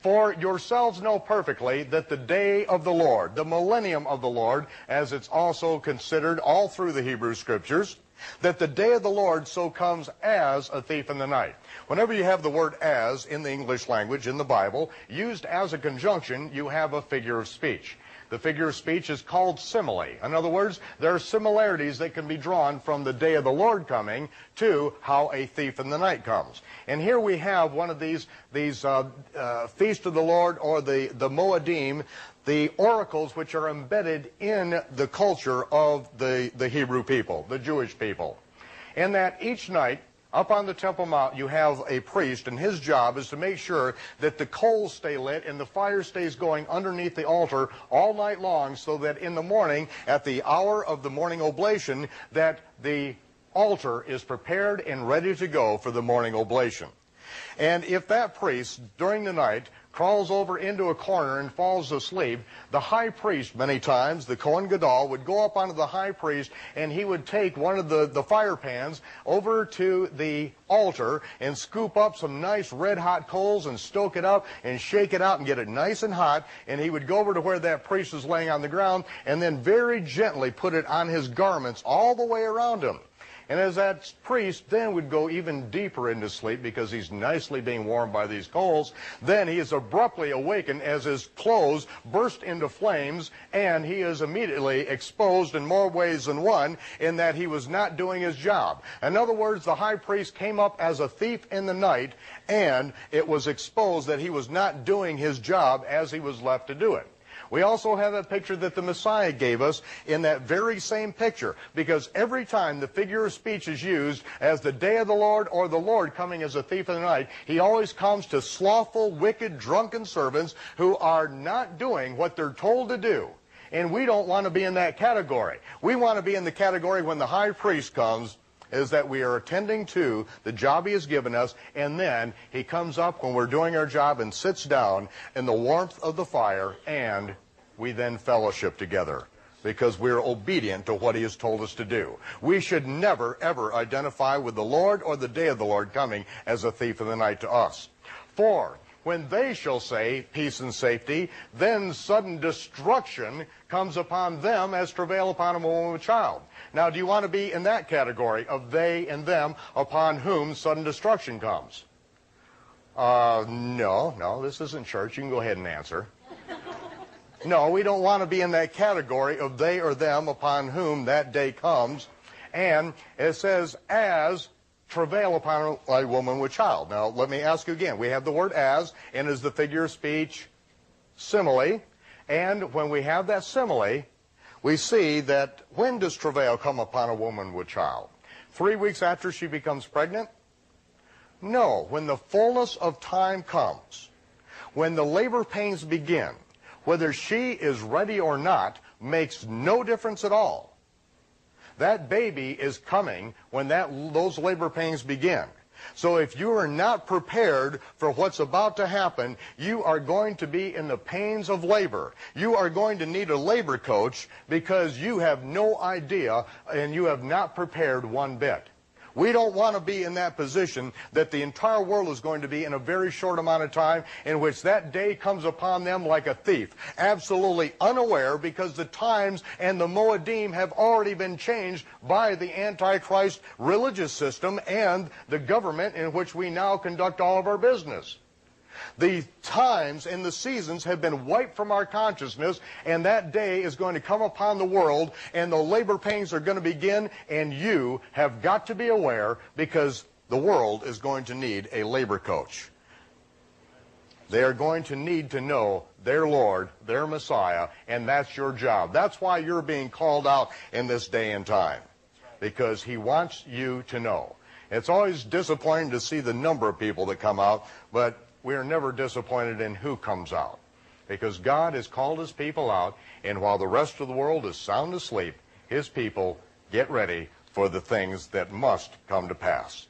For yourselves know perfectly that the day of the Lord, the millennium of the Lord, as it's also considered all through the Hebrew Scriptures, that the day of the Lord so comes as a thief in the night. Whenever you have the word as in the English language, in the Bible, used as a conjunction, you have a figure of speech. The figure of speech is called simile. In other words, there are similarities that can be drawn from the day of the Lord coming to how a thief in the night comes. And here we have one of these feast of the Lord, or the Moedim, the oracles which are embedded in the culture of the Hebrew people, the Jewish people. In that each night, up on the Temple Mount, you have a priest, and his job is to make sure that the coals stay lit and the fire stays going underneath the altar all night long, so that in the morning, at the hour of the morning oblation, that the altar is prepared and ready to go for the morning oblation. And if that priest, during the night, crawls over into a corner and falls asleep, the high priest, many times, the Kohen Gadol, would go up onto the high priest, and he would take one of the fire pans over to the altar and scoop up some nice red-hot coals and stoke it up and shake it out and get it nice and hot, and he would go over to where that priest is laying on the ground and then very gently put it on his garments all the way around him. And as that priest then would go even deeper into sleep, because he's nicely being warmed by these coals, then he is abruptly awakened as his clothes burst into flames, and he is immediately exposed in more ways than one in that he was not doing his job. In other words, the high priest came up as a thief in the night, and it was exposed that he was not doing his job as he was left to do it. We also have a picture that the Messiah gave us in that very same picture, because every time the figure of speech is used as the day of the Lord or the Lord coming as a thief in the night, he always comes to slothful, wicked, drunken servants who are not doing what they're told to do. And we don't want to be in that category. We want to be in the category when the high priest comes, is that we are attending to the job he has given us, and then he comes up when we're doing our job and sits down in the warmth of the fire, and we then fellowship together because we're obedient to what he has told us to do. We should never, ever identify with the Lord or the day of the Lord coming as a thief in the night to us. For when they shall say, peace and safety, then sudden destruction comes upon them as travail upon a woman with child. Now, do you want to be in that category of they and them upon whom sudden destruction comes? No, this isn't church. You can go ahead and answer. No, we don't want to be in that category of they or them upon whom that day comes. And it says, as travail upon a woman with child. Now, let me ask you again. We have the word as, and is the figure of speech simile. And when we have that simile, we see that when does travail come upon a woman with child? 3 weeks after she becomes pregnant? No, when the fullness of time comes, when the labor pains begin, whether she is ready or not makes no difference at all. That baby is coming when those labor pains begin. So if you are not prepared for what's about to happen, you are going to be in the pains of labor. You are going to need a labor coach because you have no idea and you have not prepared one bit. We don't want to be in that position that the entire world is going to be in a very short amount of time, in which that day comes upon them like a thief, absolutely unaware, because the times and the Moedim have already been changed by the Antichrist religious system and the government in which we now conduct all of our business. The times and the seasons have been wiped from our consciousness, and that day is going to come upon the world, and the labor pains are going to begin, and you have got to be aware, because the world is going to need a labor coach. They are going to need to know their Lord, their Messiah, and that's your job. That's why you're being called out in this day and time, because he wants you to know. It's always disappointing to see the number of people that come out, but we are never disappointed in who comes out, because God has called his people out, and while the rest of the world is sound asleep, his people get ready for the things that must come to pass.